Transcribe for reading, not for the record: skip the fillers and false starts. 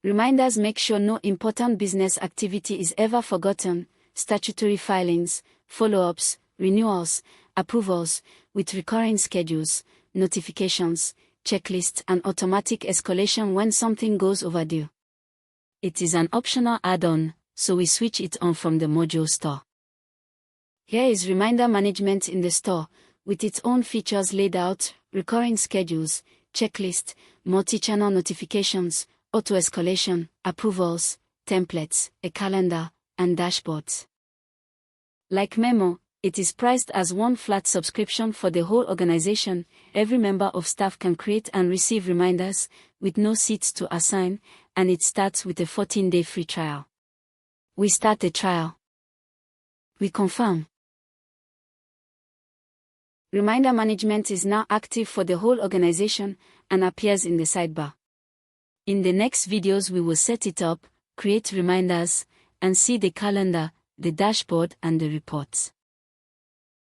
Reminders make sure no important business activity is ever forgotten, statutory filings, follow-ups, renewals, approvals, with recurring schedules, notifications, checklists and automatic escalation when something goes overdue. It is an optional add-on, so we switch it on from the module store. Here is reminder management in the store, with its own features laid out, recurring schedules, checklist, multi-channel notifications, auto-escalation, approvals, templates, a calendar, and dashboards. Like Memo, it is priced as one flat subscription for the whole organization. Every member of staff can create and receive reminders, with no seats to assign, and it starts with a 14-day free trial. We start the trial. We confirm. Reminder management is now active for the whole organization and appears in the sidebar. In the next videos we will set it up, create reminders, and see the calendar, the dashboard and the reports.